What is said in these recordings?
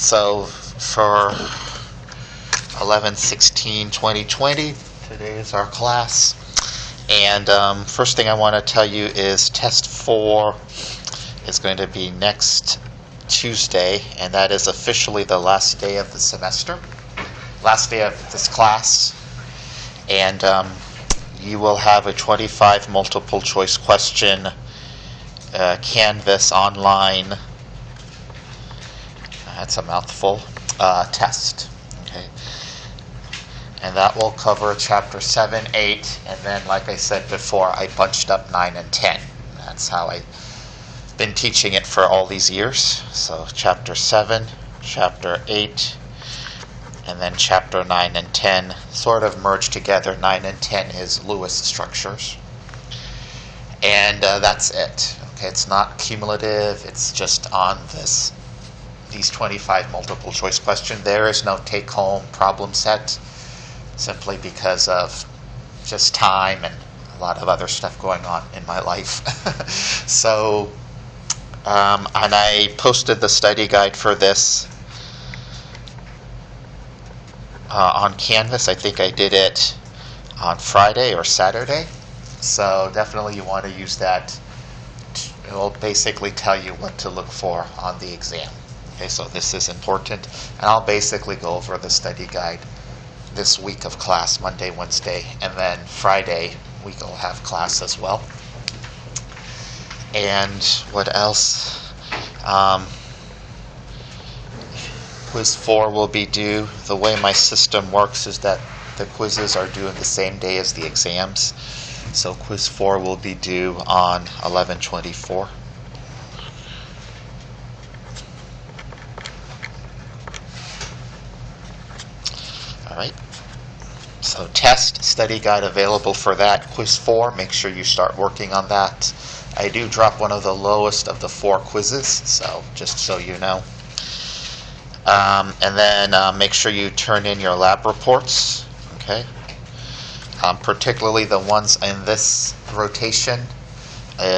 So for 11/16/2020, today is our class. And first thing I want to tell you is test 4 is going to be next Tuesday, and that is officially the last day of the semester, last day of this class. And you will have a 25 multiple choice question Canvas online, that's a mouthful, test. Okay, and that will cover chapter 7, 8, and then, like I said before, I bunched up 9 and 10. That's how I've been teaching it for all these years. So chapter 7, chapter 8, and then chapter 9 and 10 sort of merge together. 9 and 10 is Lewis structures. And that's it. Okay, it's not cumulative, it's just on these 25 multiple choice questions. There is no take-home problem set, simply because of just time and a lot of other stuff going on in my life. So, and I posted the study guide for this on Canvas. I think I did it on Friday or Saturday. So definitely you want to use that. It will basically tell you what to look for on the exam. Okay, so this is important. And I'll basically go over the study guide this week of class, Monday, Wednesday, and then Friday we will have class as well. And what else? Quiz 4 will be due. The way my system works is that the quizzes are due the same day as the exams. So quiz 4 will be due on 11/24. All right. So test, study guide available for that. Quiz 4, make sure you start working on that. I do drop one of the lowest of the 4 quizzes, so just so you know. And then make sure you turn in your lab reports. Okay. Particularly the ones in this rotation,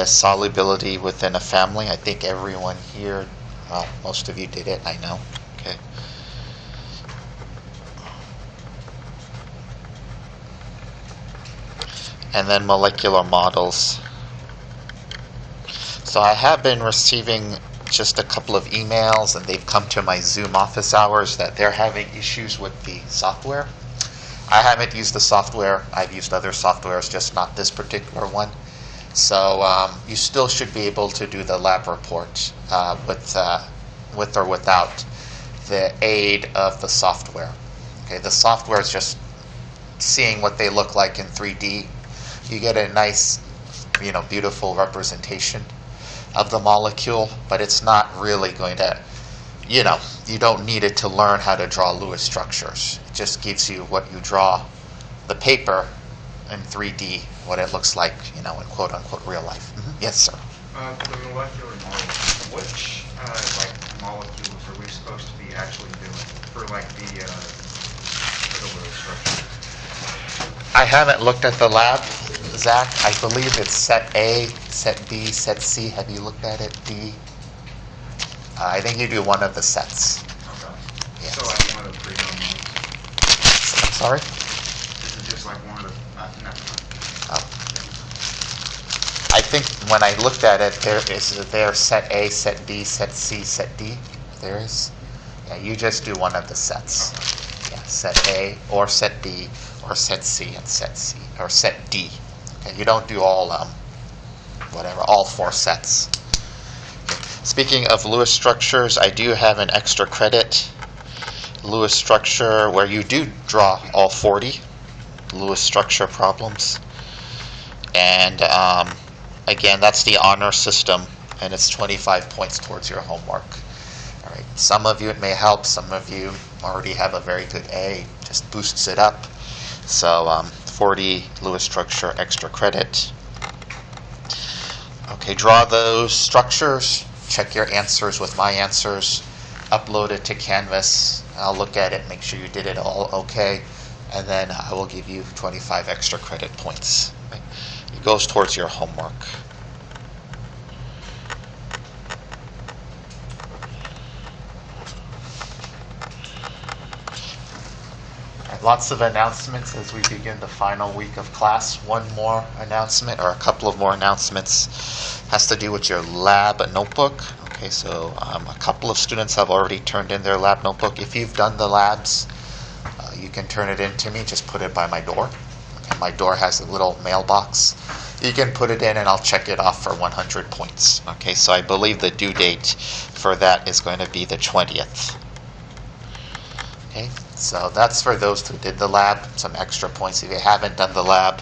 solubility within a family. I think everyone here, well, most of you did it, I know. Okay. And then molecular models. So I have been receiving just a couple of emails, and they've come to my Zoom office hours that they're having issues with the software. I haven't used the software. I've used other softwares, just not this particular one. So you still should be able to do the lab report with or without the aid of the software. Okay, the software is just seeing what they look like in 3D. You get a nice, beautiful representation of the molecule, but it's not really going to, you don't need it to learn how to draw Lewis structures. It just gives you what you draw, the paper in 3D, what it looks like, in quote-unquote real life. Mm-hmm. Yes, sir. The molecular models, which molecules are we supposed to be actually doing for the Lewis structure? I haven't looked at the lab, Zach. I believe it's set A, set B, set C. Have you looked at it? D? I think you do one of the sets. Okay. Yes. So like one of the pre-done ones? I'm sorry? This is just like one of the... never mind. Oh. I think when I looked at it, there set A, set B, set C, set D. There is. Yeah, you just do one of the sets. Okay. Yeah, set A or set B or set C and set C or set D. Okay, you don't do all all 4 sets. Speaking of Lewis structures, I do have an extra credit Lewis structure where you do draw all 40 Lewis structure problems. And again, that's the honor system, and it's 25 points towards your homework. All right. Some of you it may help. Some of you already have a very good A. Just boosts it up. So 40 Lewis structure extra credit. Okay, draw those structures. Check your answers with my answers, upload it to Canvas. I'll look at it, make sure you did it all okay, and then I will give you 25 extra credit points. It goes towards your homework. Lots of announcements as we begin the final week of class. One more announcement, or a couple of more announcements, has to do with your lab notebook. Okay, so a couple of students have already turned in their lab notebook. If you've done the labs, you can turn it in to me. Just put it by my door. Okay, my door has a little mailbox. You can put it in and I'll check it off for 100 points. Okay, so I believe the due date for that is going to be the 20th. Okay, so that's for those who did the lab, some extra points. If you haven't done the lab,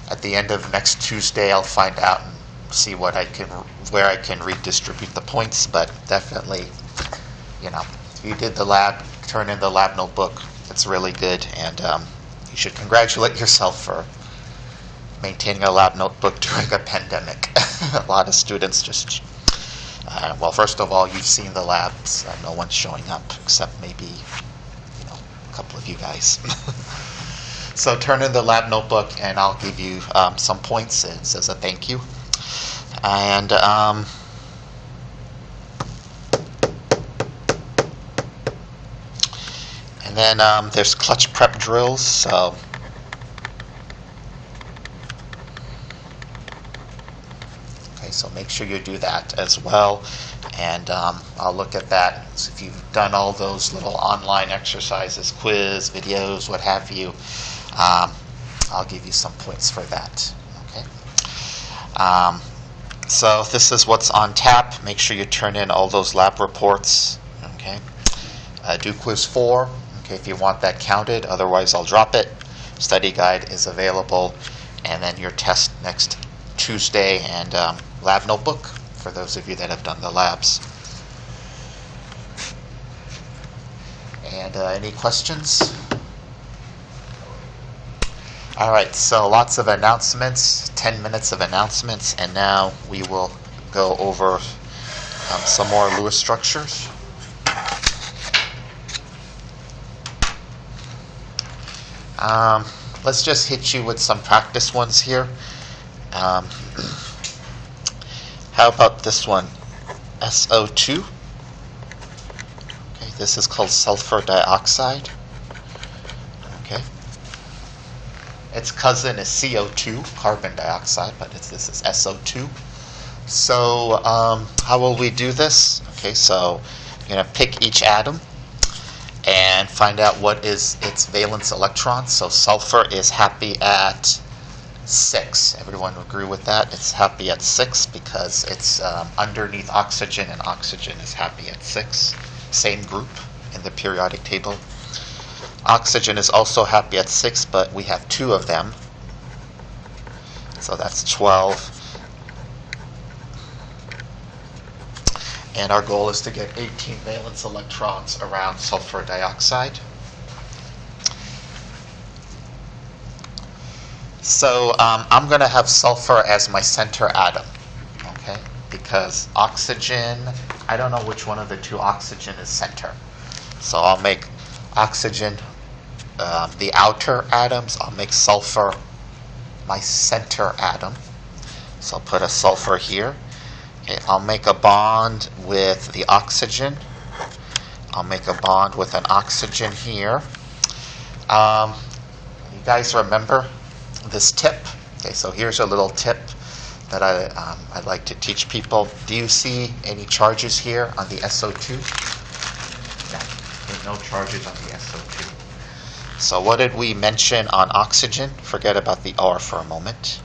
at the end of next Tuesday I'll find out and see where I can redistribute the points, but definitely, if you did the lab, turn in the lab notebook. It's really good, and you should congratulate yourself for maintaining a lab notebook during a pandemic. A lot of students just, well, first of all, you've seen the labs. No one's showing up except maybe, a couple of you guys. So turn in the lab notebook and I'll give you some points as a thank you. And then there's clutch prep drills. So so make sure you do that as well, and I'll look at that. So if you've done all those little online exercises, quiz, videos, what have you, I'll give you some points for that. Okay. So this is what's on tap. Make sure you turn in all those lab reports. Okay. Do quiz 4. Okay, if you want that counted. Otherwise, I'll drop it. Study guide is available, and then your test next Tuesday, and lab notebook for those of you that have done the labs. And any questions? All right, so lots of announcements, 10 minutes of announcements, and now we will go over some more Lewis structures. Let's just hit you with some practice ones here. How about this one? SO2. Okay, this is called sulfur dioxide. Okay. Its cousin is CO2, carbon dioxide, but this is SO2. So how will we do this? Okay, so you're going to pick each atom and find out what is its valence electron. So sulfur is happy at 6. Everyone agree with that? It's happy at 6 because it's underneath oxygen, and oxygen is happy at 6. Same group in the periodic table. Oxygen is also happy at 6, but we have 2 of them. So that's 12. And our goal is to get 18 valence electrons around sulfur dioxide. So I'm going to have sulfur as my center atom, okay? Because oxygen, I don't know which one of the 2 oxygen is center. So I'll make oxygen the outer atoms. I'll make sulfur my center atom. So I'll put a sulfur here. Okay, I'll make a bond with the oxygen. I'll make a bond with an oxygen here. You guys remember this tip? Okay, so here's a little tip that I'd like to teach people. Do you see any charges here on the SO2? No, there's no charges on the SO2. So what did we mention on oxygen? Forget about the R for a moment.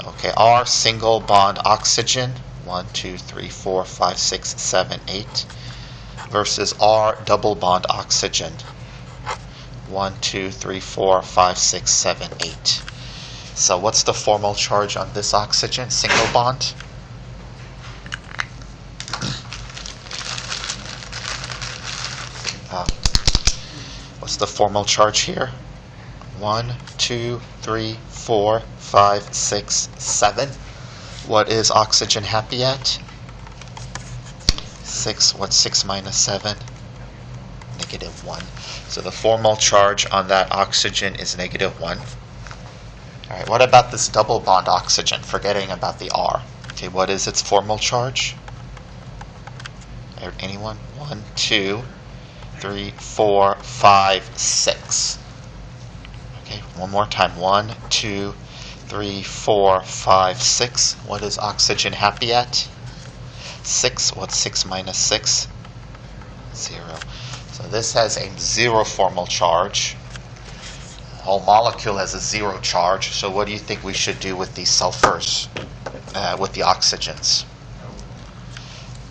Okay, R single bond oxygen, 1, 2, 3, 4, 5, 6, 7, 8, versus R double bond oxygen, 1, 2, 3, 4, 5, 6, 7, 8. So what's the formal charge on this oxygen? Single bond? What's the formal charge here? 1, 2, 3, 4, 5, 6, 7. What is oxygen happy at? 6. What's 6 minus 7? -1. So the formal charge on that oxygen is -1. All right, what about this double bond oxygen? Forgetting about the R. Okay, what is its formal charge? Anyone? 1, 2, 3, 4, 5, 6. Okay, one more time. 1, 2, 3, 4, 5, 6. What is oxygen happy at? 6. What's 6 minus 6? 0. So this has a 0 formal charge. The whole molecule has a 0 charge. So what do you think we should do with these sulfurs, with the oxygens?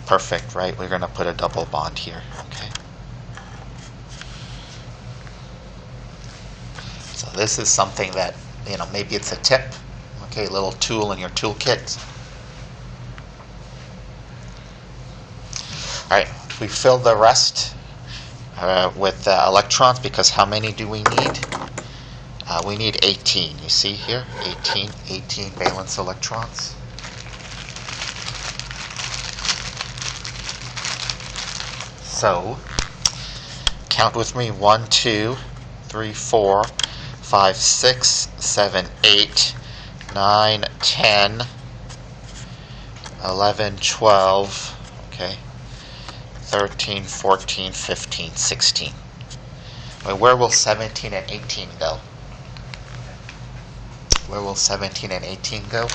Perfect, right? We're going to put a double bond here. Okay. So this is something that, maybe it's a tip. Okay, a little tool in your toolkit. All right, we fill the rest with electrons, because how many do we need? We need 18. You see here? 18 valence electrons. So, count with me. 1, 2, 3, 4, 5, 6, 7, 8, 9, 10, 11, 12, okay, 13, 14, 15, 16. Wait, where will 17 and 18 go? Where will 17 and 18 go?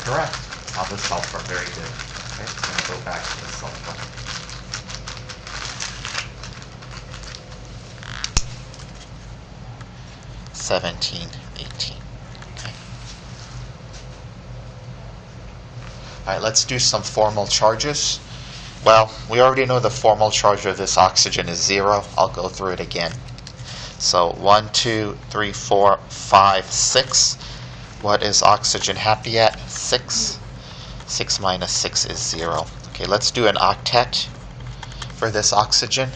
Correct. On the sulfur. Very good. Okay, it's going to go back to the sulfur. $17, 18. Okay. All right, let's do some formal charges. Well, we already know the formal charge of this oxygen is 0. I'll go through it again. So 1, 2, 3, 4, 5, 6. What is oxygen happy at? 6. 6 minus 6 is 0. Okay, let's do an octet for this oxygen.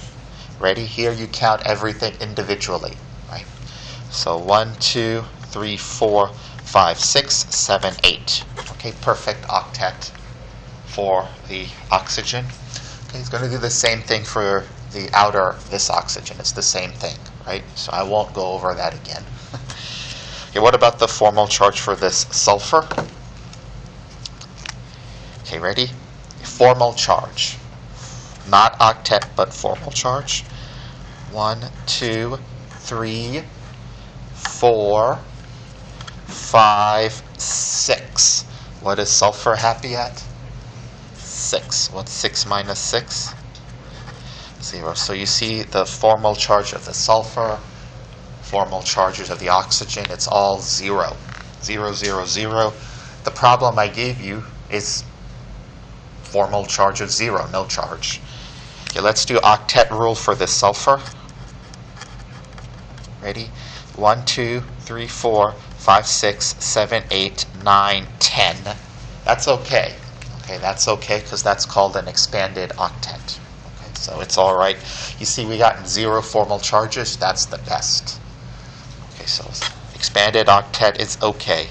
Ready? Here you count everything individually. Right? So 1, 2, 3, 4, 5, 6, 7, 8. Okay, perfect octet for the oxygen. Okay, it's going to do the same thing for the outer, this oxygen. It's the same thing, right? So I won't go over that again. Okay, what about the formal charge for this sulfur? Okay, ready? Formal charge. Not octet, but formal charge. 1, 2, 3, 4, 5, 6. What is sulfur happy at? 6. What's 6 minus 6? 0. So you see the formal charge of the sulfur, formal charges of the oxygen, it's all 0. 0, 0, 0. The problem I gave you is formal charge of 0, no charge. Okay, let's do octet rule for the sulfur. Ready? 1, 2, 3, 4, 5, 6, 7, 8, 9, 10. That's okay. Okay, that's okay because that's called an expanded octet. Okay, so it's all right. You see, we got 0 formal charges. That's the best. Okay, so expanded octet is okay.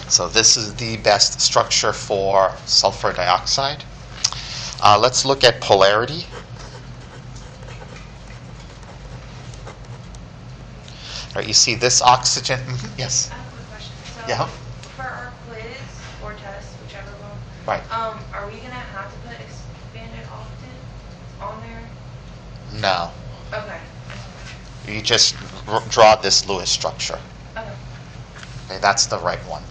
So this is the best structure for sulfur dioxide. Let's look at polarity. All right, you see this oxygen. Yes? I have a quick question. So Yeah. for our quiz or test, whichever one, Right. are we going to have to put expanded octet on there? No. Okay. You just draw this Lewis structure. Okay. Okay, that's the right one.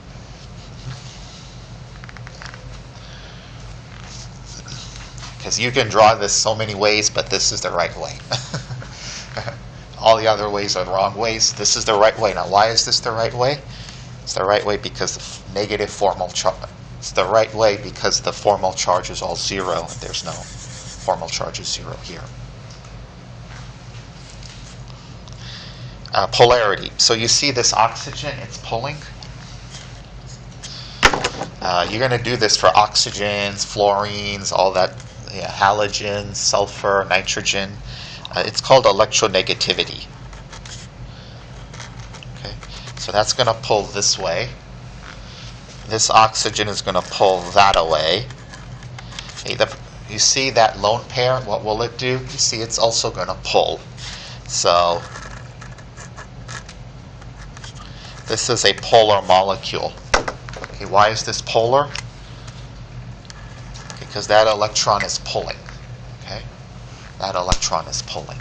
Because you can draw this so many ways, but this is the right way. All the other ways are the wrong ways. This is the right way. Now, why is this the right way? It's the right way because the negative formal charge. It's the right way because the formal charge is all 0, and there's no formal charge is 0 here. Polarity. So you see this oxygen, it's pulling. You're going to do this for oxygens, fluorines, all that, halogens, sulfur, nitrogen. It's called electronegativity. Okay, so that's going to pull this way. This oxygen is going to pull that away. Okay, you see that lone pair, what will it do? You see it's also going to pull. So this is a polar molecule. Okay, why is this polar? Because that electron is pulling. Okay, that electron is pulling.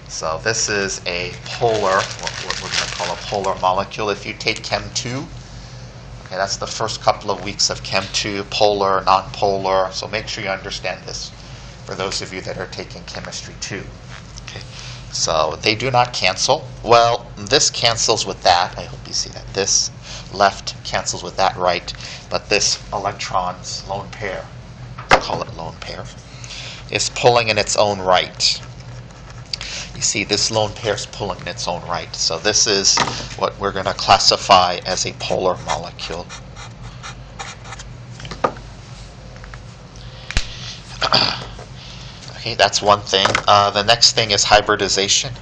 So this is a polar, what we're going to call a polar molecule. If you take Chem 2, okay, that's the first couple of weeks of Chem 2, polar, non-polar. So make sure you understand this for those of you that are taking Chemistry 2. Okay, so they do not cancel. Well, this cancels with that. I hope you see that. This left cancels with that right. But this electron's lone pair, let's call it lone pair, is pulling in its own right. You see this lone pair is pulling in its own right. So this is what we're going to classify as a polar molecule. Okay, that's one thing. The next thing is hybridization.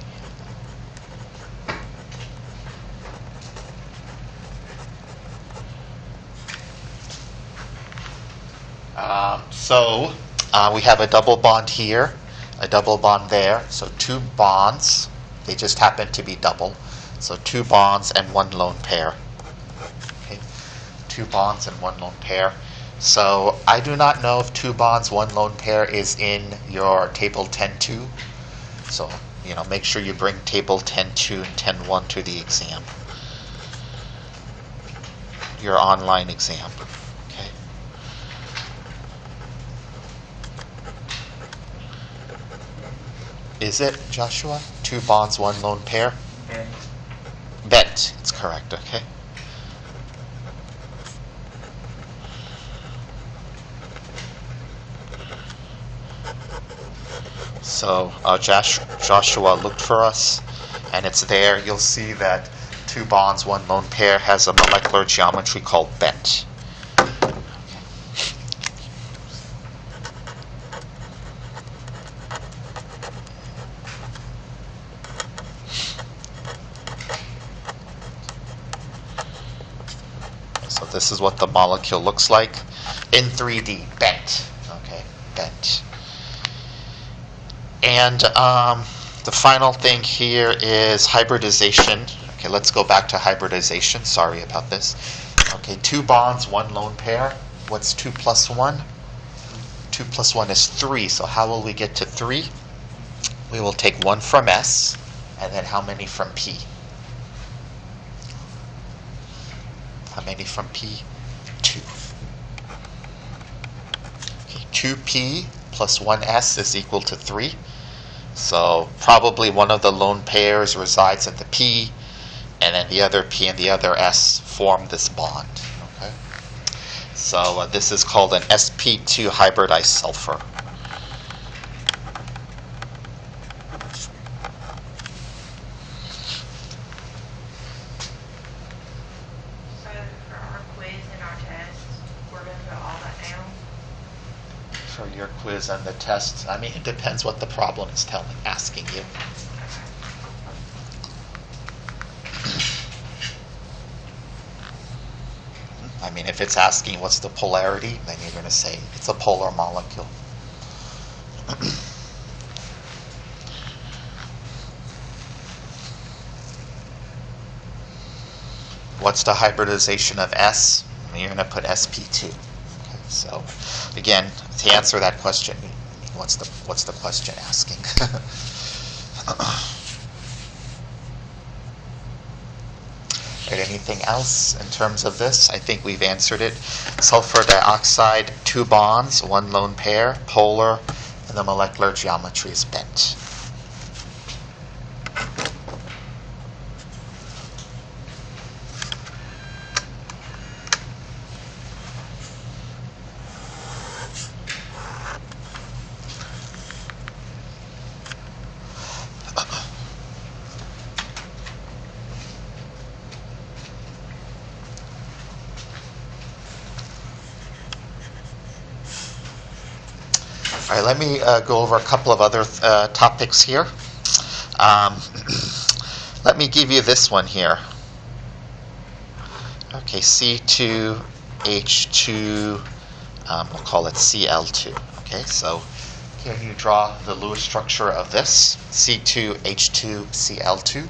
So we have a double bond here, a double bond there. So two bonds, they just happen to be double. So two bonds and one lone pair. Okay, two bonds and one lone pair. So I do not know if two bonds, one lone pair is in your table 10.2. So, make sure you bring table 10.2 and 10.1 to the exam. Your online exam. Okay. Is it, Joshua? Two bonds, one lone pair? Bet. It's correct, okay. So Joshua looked for us, and it's there. You'll see that two bonds, one lone pair has a molecular geometry called bent. So this is what the molecule looks like in 3D, bent. Okay, bent. And the final thing here is hybridization. Okay, let's go back to hybridization. Sorry about this. Okay, two bonds, one lone pair. What's 2 plus 1? 2 plus 1 is 3. So how will we get to 3? We will take 1 from S, and then how many from P? How many from P? 2. Okay, 2P plus 1S is equal to 3. So probably one of the lone pairs resides at the P, and then the other P and the other S form this bond. Okay. So this is called an sp2 hybridized sulfur. So for our quiz and our test, we're going to put all that down. For your quiz and the test, I mean, it depends what the problem is asking you. I mean, if it's asking what's the polarity, then you're going to say it's a polar molecule. What's the hybridization of S? You're going to put sp2. Okay, so again, to answer that question, what's the question asking? Right, anything else in terms of this? I think we've answered it. Sulfur dioxide, 2 bonds, 1 lone pair, polar, and the molecular geometry is bent. All right, let me go over a couple of other topics here. Let me give you this one here. Okay, C2H2, we'll call it Cl2. Okay, so can you draw the Lewis structure of this? C2H2Cl2.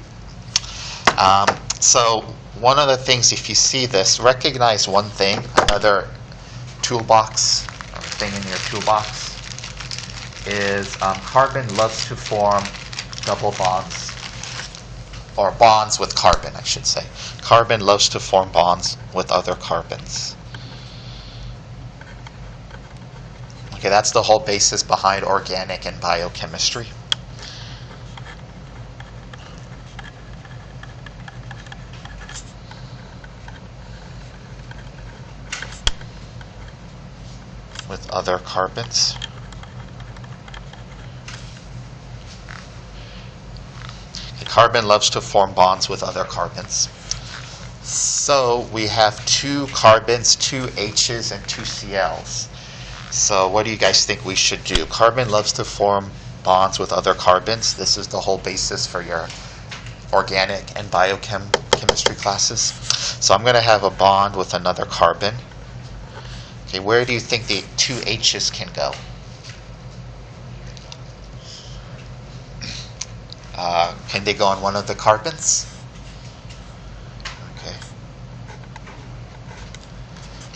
So one of the things, if you see this, recognize one thing, another toolbox, or thing in your toolbox, is carbon loves to form double bonds, or bonds with carbon, I should say. Carbon loves to form bonds with other carbons. Okay, that's the whole basis behind organic and biochemistry. With other carbons. The carbon loves to form bonds with other carbons. So we have 2 carbons, 2 H's, and 2 Cl's. So what do you guys think we should do? Carbon loves to form bonds with other carbons. This is the whole basis for your organic and biochemistry classes. So I'm going to have a bond with another carbon. Okay, where do you think the 2 H's can go? Can they go on one of the carbons? Okay.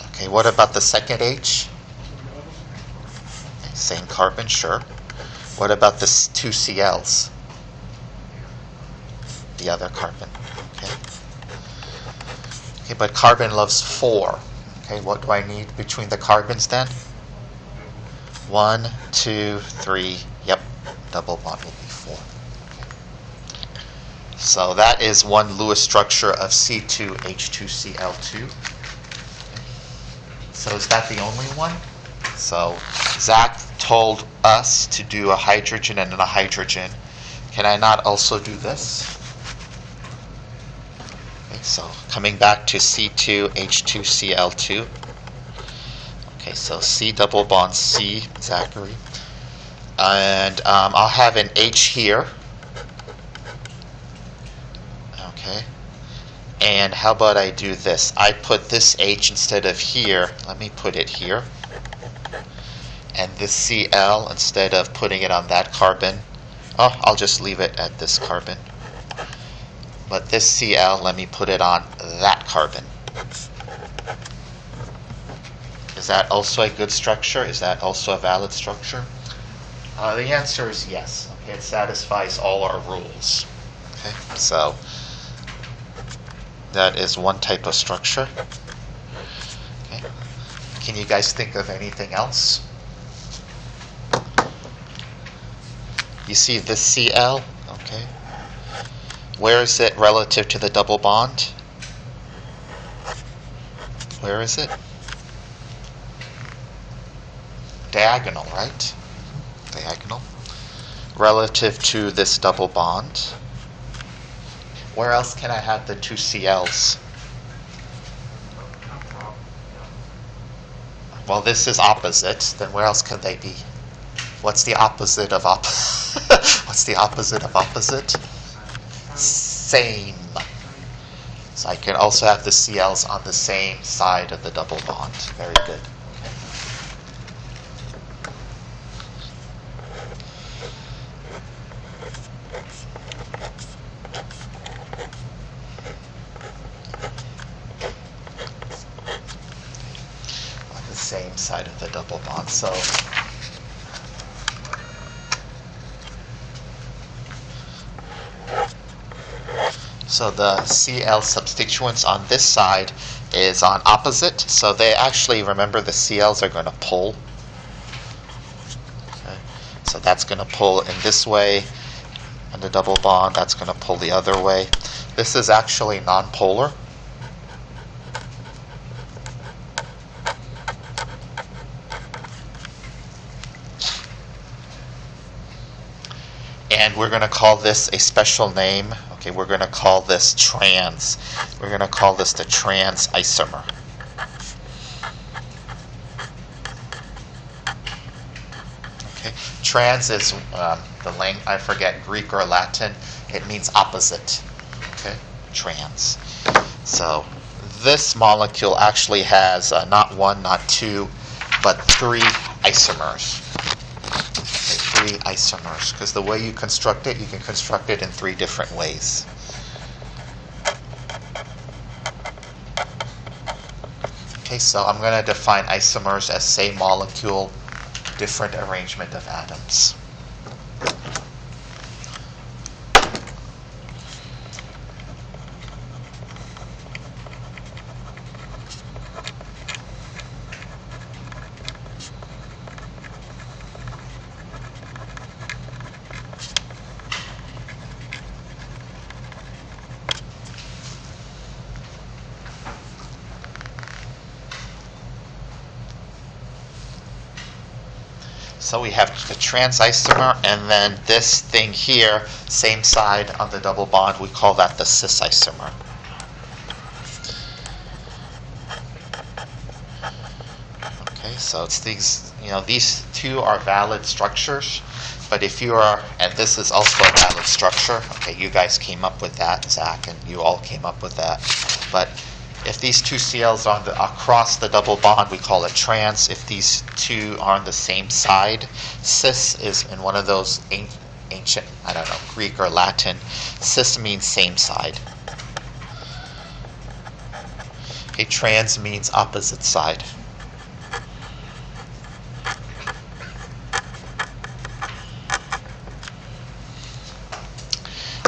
Okay, what about the second H? Okay, same carbon, sure. What about the 2 Cl's? The other carbon. Okay. Okay, but carbon loves 4. Okay, what do I need between the carbons then? 1, 2, 3. Yep, double bond will be 4. Okay. So that is one Lewis structure of C2H2Cl2. Okay. So is that the only one? So Zach told us to do a hydrogen and a hydrogen. Can I not also do this? So coming back to C2H2Cl2. Okay, so C double bond C, Zachary. And I'll have an H here. Okay. And how about I do this? I put this H instead of here. Let me put it here. And this Cl, instead of putting it on that carbon, I'll just leave it at this carbon. But this Cl, let me put it on that carbon. Is that also a good structure? Is that also a valid structure? The answer is yes. Okay, it satisfies all our rules. Okay, so that is one type of structure. Okay. Can you guys think of anything else? You see this Cl? Okay. Where is it relative to the double bond? Where is it? Diagonal, right? Diagonal. Relative to this double bond. Where else can I have the 2 Cl's? Well, this is opposite. Then where else could they be? What's the opposite of What's the opposite of opposite? Same. So I can also have the Cl's on the same side of the double bond. Very good. On the same side of the double bond. So the Cl substituents on this side is on opposite. So they actually, remember, the Cl's are going to pull. Okay. So that's going to pull in this way. And the double bond, that's going to pull the other way. This is actually nonpolar. And we're going to call this a special name. Okay, we're going to call this trans. We're going to call this the trans isomer. Okay, trans is I forget, Greek or Latin. It means opposite. Okay, trans. So this molecule actually has not 1, not 2, but 3 isomers. Okay, 3 isomers. Because the way you construct it, you can construct it in 3 different ways. Okay, so I'm going to define isomers as same molecule, different arrangement of atoms. So we have the trans isomer, and then this thing here, same side on the double bond, we call that the cis isomer. Okay, so it's these, these 2 are valid structures, but if you are, and this is also a valid structure, okay, you guys came up with that, Zach, and you all came up with that, but if these 2 CLs are across the double bond, we call it trans. If these 2 are on the same side, cis is in one of those ancient, I don't know, Greek or Latin. Cis means same side. Okay, trans means opposite side.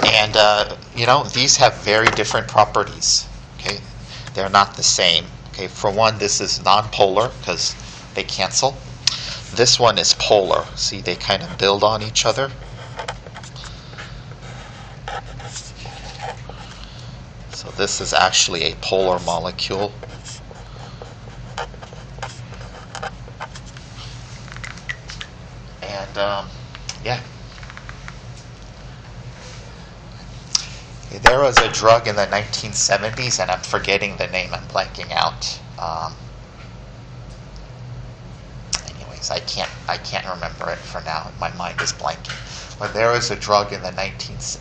And, these have very different properties. Okay. They're not the same. Okay, for one, this is non-polar because they cancel. This one is polar. See, they kind of build on each other. So this is actually a polar molecule. And, yeah. There was a drug in the 1970s, and I'm forgetting the name. I'm blanking out. Anyways, I can't remember it for now. My mind is blanking. But there was a drug in the 1970s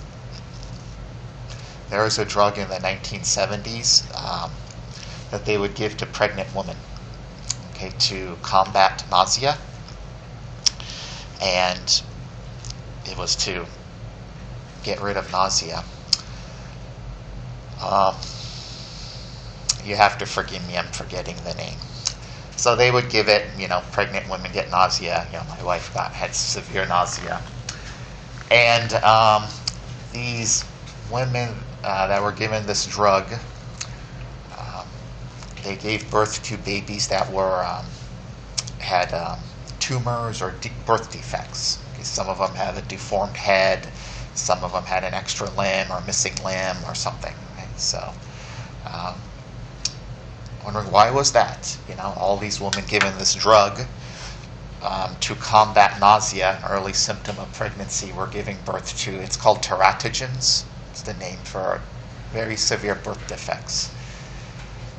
that they would give to pregnant women, okay, to combat nausea, and it was to get rid of nausea. You have to forgive me, I'm forgetting the name. So they would give it, pregnant women get nausea. My wife had severe nausea. And these women that were given this drug, they gave birth to babies that were had tumors or birth defects. Okay, some of them had a deformed head, some of them had an extra limb or missing limb or something. So, wondering why was that? All these women given this drug to combat nausea, an early symptom of pregnancy, were giving birth to, it's called teratogens. It's the name for very severe birth defects.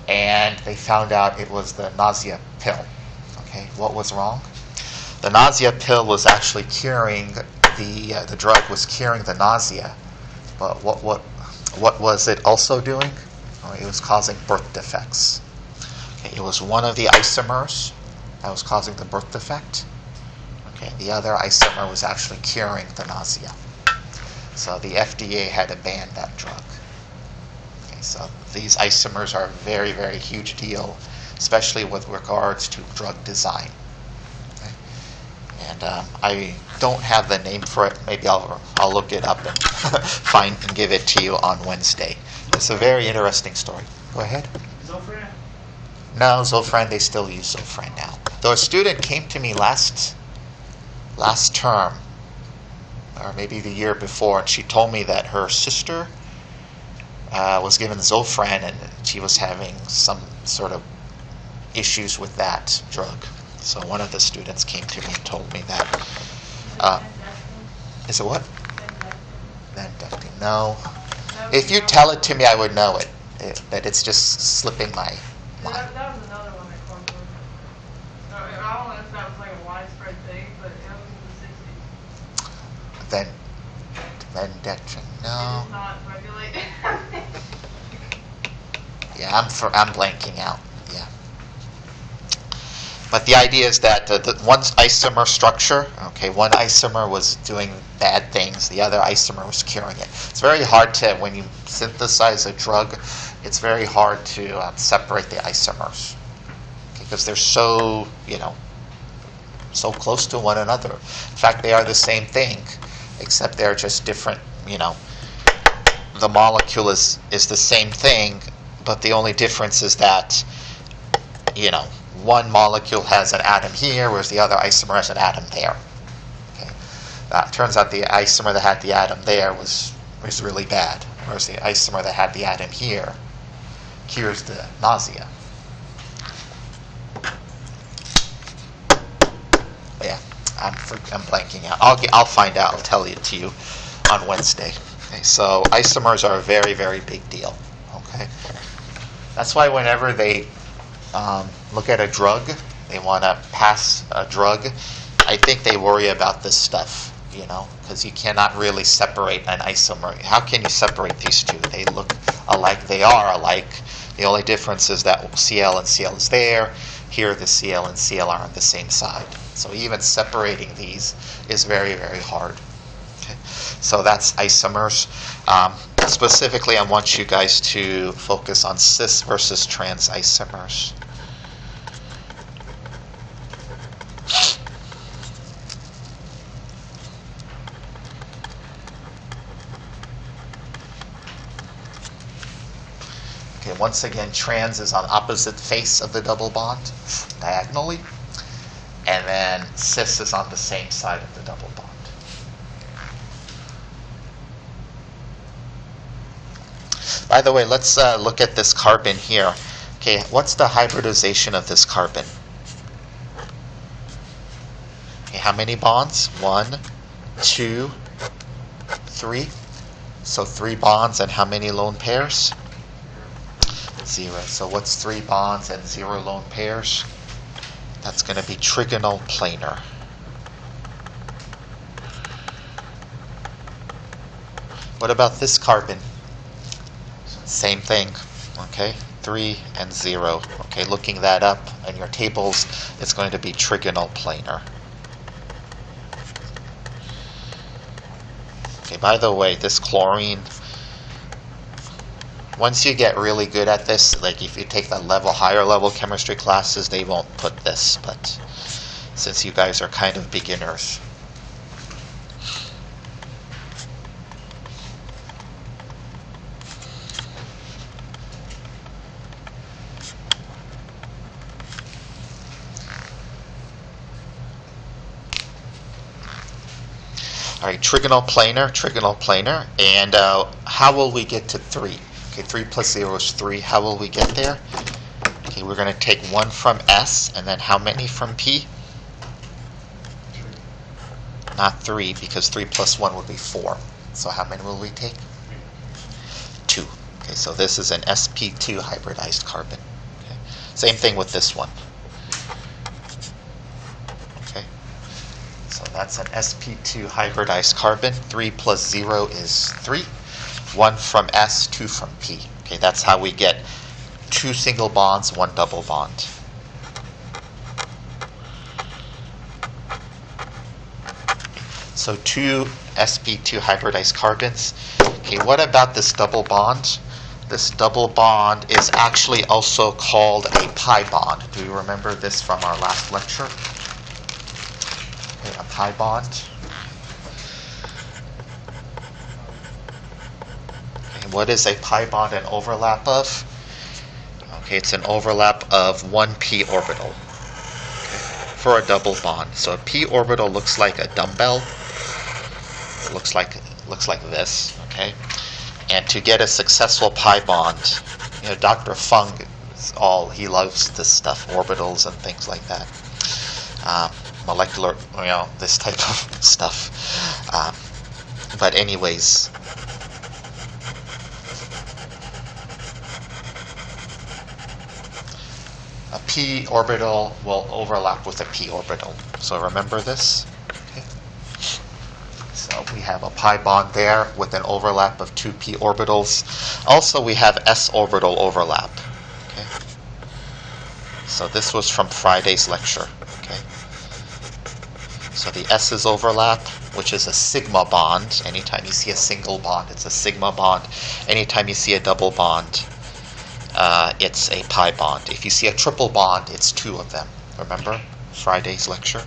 And they found out it was the nausea pill. Okay, what was wrong? The nausea pill was actually curing, the drug was curing the nausea, but what was it also doing? It was causing birth defects. Okay, it was one of the isomers that was causing the birth defect. Okay, the other isomer was actually curing the nausea. So the FDA had to ban that drug. Okay, so these isomers are a very, very huge deal, especially with regards to drug design. Okay? And I don't have the name for it. Maybe I'll look it up and find and give it to you on Wednesday. It's a very interesting story. Go ahead. Zofran? No, Zofran, they still use Zofran now. Though a student came to me last term, or maybe the year before, and she told me that her sister was given Zofran and she was having some sort of issues with that drug. So one of the students came to me and told me that. Is it what? Vendectin. No. If you tell it to me, I would know it. But it's just slipping my mind. That was another one that caught on. I don't know if that was like a widespread thing, but it was in the 60s. Vendectin. No. It is not regulated. Yeah, I'm blanking out. Yeah. But the idea is that the one isomer structure, okay, one isomer was doing bad things, the other isomer was curing it. It's very hard to, when you synthesize a drug, it's very hard to separate the isomers, because they're so, so close to one another. In fact, they are the same thing, except they're just different, The molecule is the same thing, but the only difference is that, one molecule has an atom here, whereas the other isomer has an atom there. Okay. Turns out the isomer that had the atom there was really bad, whereas the isomer that had the atom here cures the nausea. Yeah, I'm blanking out. I'll find out. I'll tell it to you on Wednesday. Okay, so isomers are a very, very big deal. Okay, that's why whenever they look at a drug, they want to pass a drug, I think they worry about this stuff, because you cannot really separate an isomer. How can you separate these two? They look alike. They are alike. The only difference is that Cl and Cl is there. Here the Cl and Cl are on the same side. So even separating these is very, very hard. Okay. So that's isomers. Specifically, I want you guys to focus on cis versus trans isomers. Okay, once again, trans is on opposite face of the double bond, diagonally, and then cis is on the same side of the double bond. By the way, let's look at this carbon here. Okay, what's the hybridization of this carbon? Okay, how many bonds? 1, 2, 3. So 3 bonds and how many lone pairs? 0. So what's 3 bonds and 0 lone pairs? That's going to be trigonal planar. What about this carbon? Same thing, okay? 3 and 0. Okay, looking that up in your tables, it's going to be trigonal planar. Okay, by the way, this chlorine, once you get really good at this, like if you take the higher level chemistry classes, they won't put this, but since you guys are kind of beginners. All right, trigonal planar, and how will we get to 3? Okay, 3 plus 0 is 3. How will we get there? Okay, we're going to take 1 from S, and then how many from P? Not 3, because 3 plus 1 would be 4. So how many will we take? 2. Okay, so this is an sp2 hybridized carbon. Okay. Same thing with this one. Okay. So that's an sp2 hybridized carbon. 3 plus 0 is 3. 1 from S, 2 from P. Okay, that's how we get 2 single bonds, 1 double bond. So 2 sp2 hybridized carbons. Okay, what about this double bond? This double bond is actually also called a pi bond. Do you remember this from our last lecture? Okay, a pi bond. What is a pi bond an overlap of? Okay, it's an overlap of 1 p orbital, okay, for a double bond. So a p orbital looks like a dumbbell. It looks like this, okay? And to get a successful pi bond, Dr. Fung, he loves this stuff, orbitals and things like that. Molecular, this type of stuff. But anyways, a p orbital will overlap with a p orbital. So remember this? Okay. So we have a pi bond there with an overlap of 2 p orbitals. Also, we have s orbital overlap. Okay. So this was from Friday's lecture. Okay. So the S's overlap, which is a sigma bond. Anytime you see a single bond, it's a sigma bond. Anytime you see a double bond, it's a pi bond. If you see a triple bond, it's two of them. Remember Friday's lecture?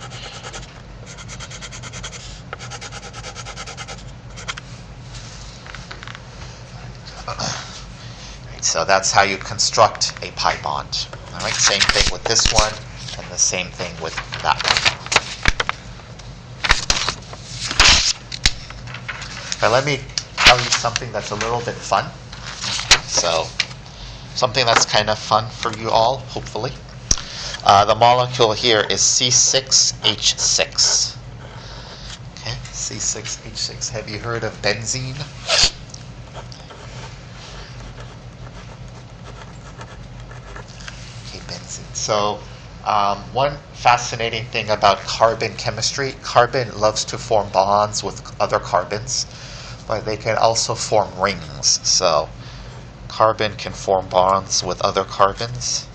So that's how you construct a pi bond. All right, same thing with this one, and the same thing with that one. Now let me tell you something that's a little bit fun. So something that's kind of fun for you all, hopefully. The molecule here is C6H6. Okay, C6H6. Have you heard of benzene? Okay, benzene. So one fascinating thing about carbon chemistry, carbon loves to form bonds with other carbons, but they can also form rings. So carbon can form bonds with other carbons.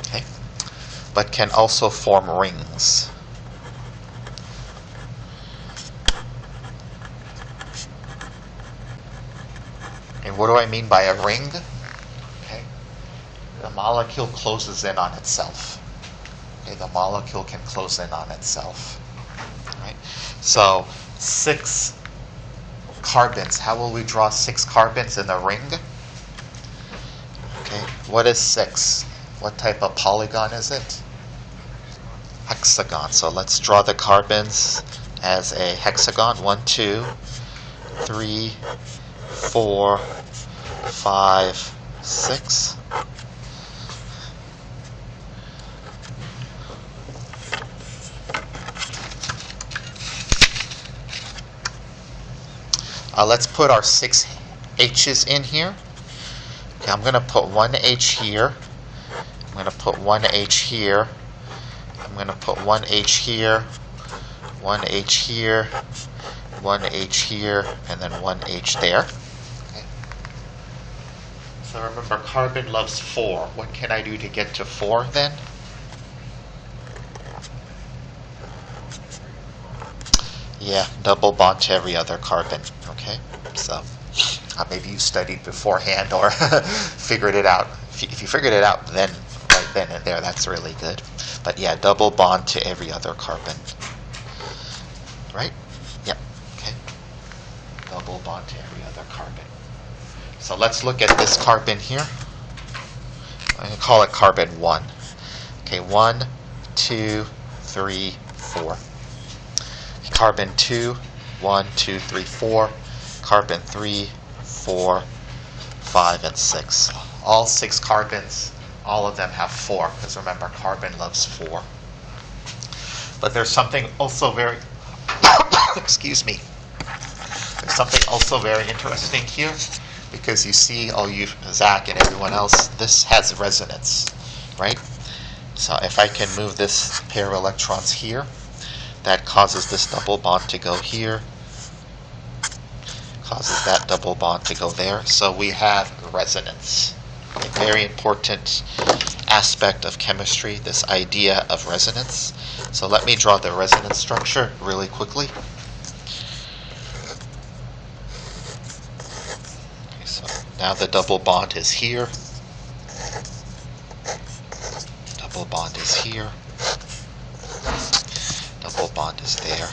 Okay. But can also form rings. And what do I mean by a ring? Okay. The molecule closes in on itself. Okay, the molecule can close in on itself. Right? So 6 carbons. How will we draw 6 carbons in the ring? Okay, what is 6? What type of polygon is it? Hexagon. So let's draw the carbons as a hexagon. 1, 2, 3, 4, 5, 6. Let's put our 6 H's in here. Okay, I'm going to put 1 H here. I'm going to put 1 H here. I'm going to put 1 H here, 1 H here, 1 H here, and then 1 H there. Okay. So remember, carbon loves 4. What can I do to get to 4 then? Yeah, double bond to every other carbon. Okay, so maybe you studied beforehand or figured it out. If you figured it out then, right then and there, that's really good. But yeah, double bond to every other carbon. Right? Yep. Okay. Double bond to every other carbon. So let's look at this carbon here. I'm going to call it carbon 1. Okay, 1, 2, 3, 4. Carbon 2, 1, 2, 3, 4. Carbon 3, 4, 5, and 6. All 6 carbons, all of them have 4, because remember, carbon loves 4. But there's something also very, excuse me, there's something also very interesting here, because you see, all you, Zach and everyone else, this has resonance, right? So if I can move this pair of electrons here, that causes this double bond to go here, causes that double bond to go there. So we have resonance. A very important aspect of chemistry, this idea of resonance. So let me draw the resonance structure really quickly. Okay, so now the double bond is here. Double bond is here. Double bond is there.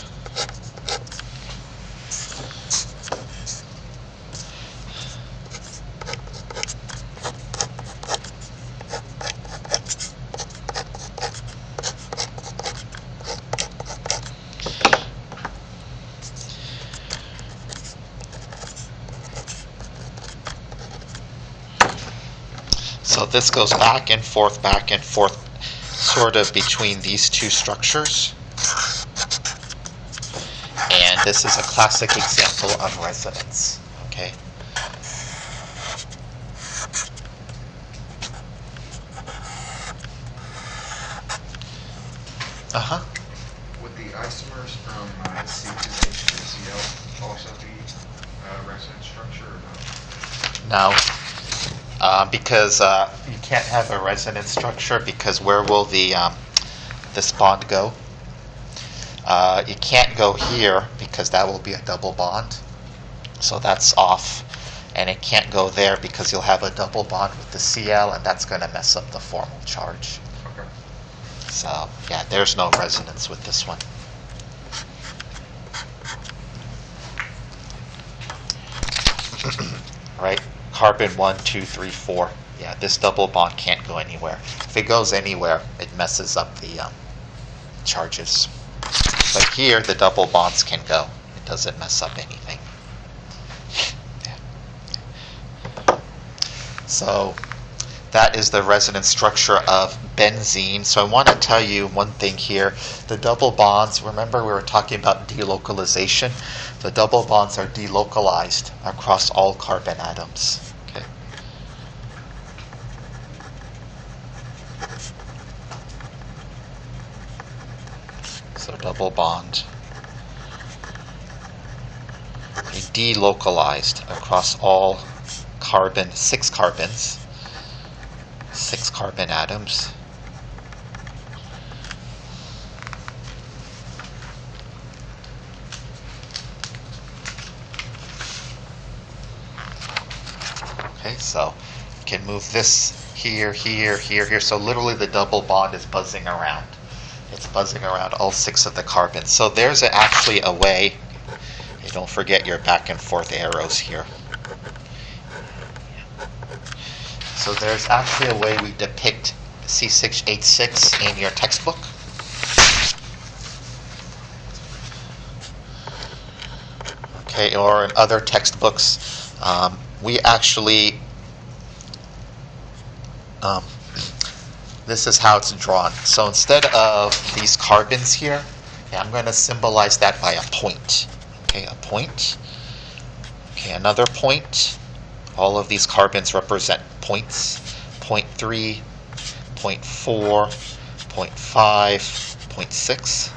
So this goes back and forth, sort of between these two structures. And this is a classic example of resonance. Okay. Would the isomers from C2H2Cl also be resonance structure or no? No, because you can't have a resonance structure because where will this bond go? You can't go here because that will be a double bond, so that's off. And it can't go there because you'll have a double bond with the Cl, and that's going to mess up the formal charge. Okay. So, yeah, there's no resonance with this one. Right? Carbon 1, 2, 3, 4. Yeah, this double bond can't go anywhere. If it goes anywhere, it messes up the charges. But here, the double bonds can go. It doesn't mess up anything. Yeah. So that is the resonance structure of benzene. So I want to tell you one thing here. The double bonds, remember we were talking about delocalization? The double bonds are delocalized across all carbon atoms. Okay. So double bond. Delocalized across all carbon, 6 carbons. 6 carbon atoms. Okay, so you can move this here, here, here, here. So literally the double bond is buzzing around. It's buzzing around all 6 of the carbons. So there's actually a way. Don't forget your back and forth arrows here. So there's actually a way we depict C6H6 in your textbook. Okay, or in other textbooks. We actually, this is how it's drawn. So instead of these carbons here, I'm going to symbolize that by a point. Okay, a point. Okay, another point. All of these carbons represent points. 0.3, 0.4, 0.5, 0.6.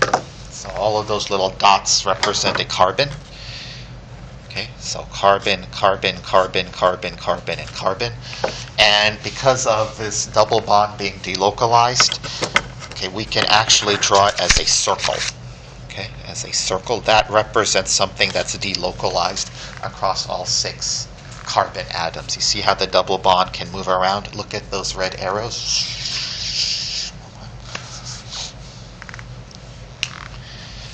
Okay. So all of those little dots represent a carbon. Okay, so carbon, carbon, carbon, carbon, carbon, and carbon. And because of this double bond being delocalized, okay, we can actually draw it as a circle. Okay, as a circle. That represents something that's delocalized across all 6 carbon atoms. You see how the double bond can move around? Look at those red arrows.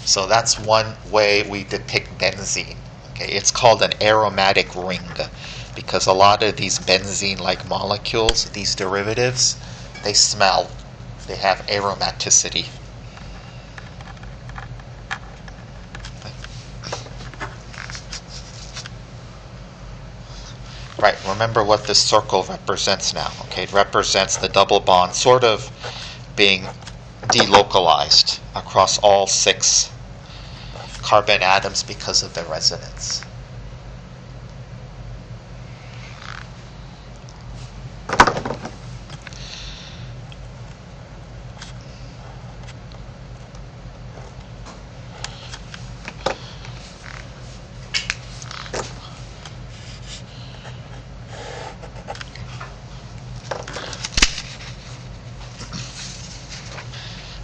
So that's one way we depict benzene. Okay, it's called an aromatic ring because a lot of these benzene-like molecules, these derivatives, they smell. They have aromaticity. Right, remember what this circle represents now. Okay, it represents the double bond sort of being delocalized across all 6 carbon atoms because of the resonance.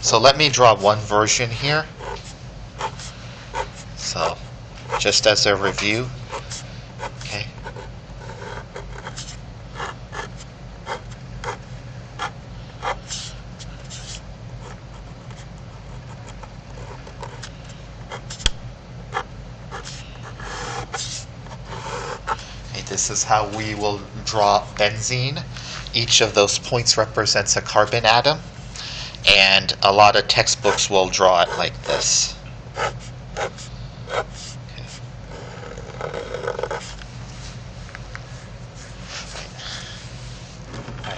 So let me draw one version here. So, just as a review, okay. Okay, this is how we will draw benzene. Each of those points represents a carbon atom, and a lot of textbooks will draw it like this.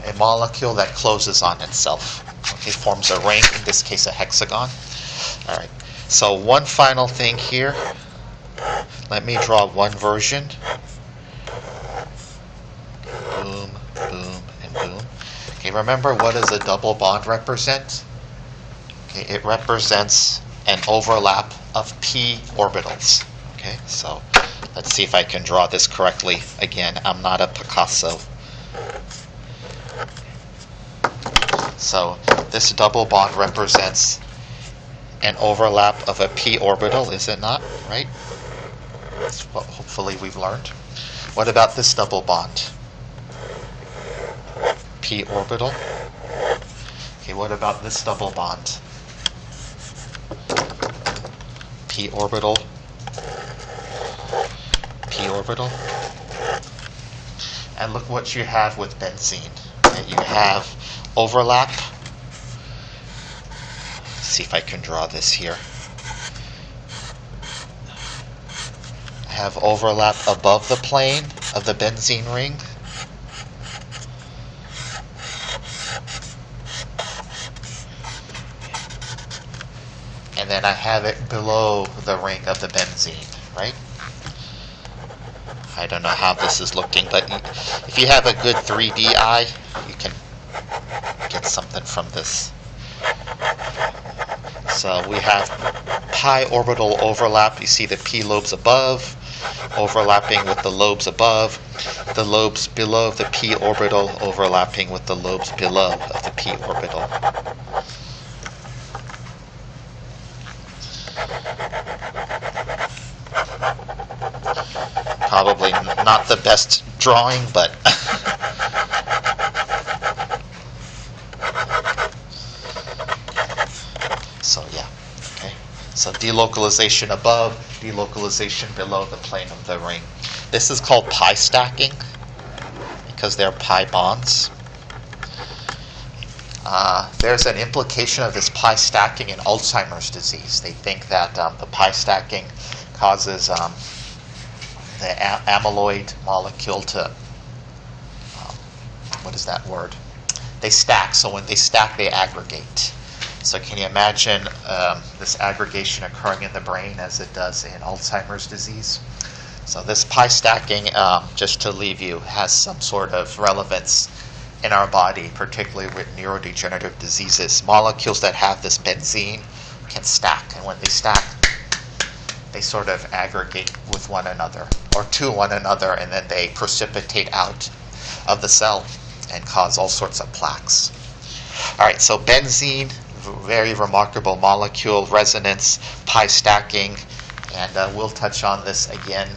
A molecule that closes on itself. Okay, forms a ring, in this case a hexagon. Alright, so one final thing here. Let me draw one version. Boom, boom, Okay, remember, what does a double bond represent? Okay, it represents an overlap of p orbitals. Okay, so let's see if I can draw this correctly. Again, I'm not a Picasso. So this double bond represents an overlap of a p orbital, is it not? Right? That's what hopefully we've learned. What about this double bond? P orbital. Okay, what about this double bond? P orbital. P orbital. And look what you have with benzene. Okay, you have overlap. Let's see if I can draw this here. I have overlap above the plane of the benzene ring. And then I have it below the ring of the benzene, right? I don't know how this is looking, but if you have a good 3D eye, you can get something from this. So we have pi orbital overlap. You see the p lobes above, overlapping with the lobes above, the lobes below the p orbital overlapping with the lobes below of the p orbital. Probably not the best drawing, but so yeah, okay. So delocalization above, delocalization below the plane of the ring. This is called pi stacking because they're pi bonds. There's an implication of this pi stacking in Alzheimer's disease. They think that the pi stacking causes the amyloid molecule to, what is that word? They stack. So when they stack, they aggregate. So can you imagine this aggregation occurring in the brain as it does in Alzheimer's disease? So this pi stacking, just to leave you, has some sort of relevance in our body, particularly with neurodegenerative diseases. Molecules that have this benzene can stack, and when they stack, they sort of aggregate with one another or to one another, and then they precipitate out of the cell and cause all sorts of plaques. All right, so benzene, very remarkable molecule, resonance, pi stacking, and we'll touch on this again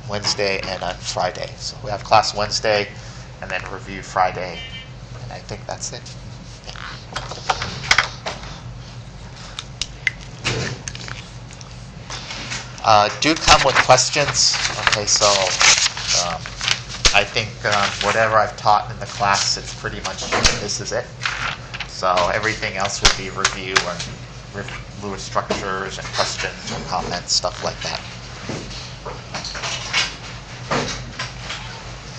Wednesday and on Friday. So we have class Wednesday and then review Friday, and I think that's it. Do come with questions. Okay, so I think whatever I've taught in the class, it's pretty much this is it. So everything else would be review and fluid structures and questions or comments, stuff like that.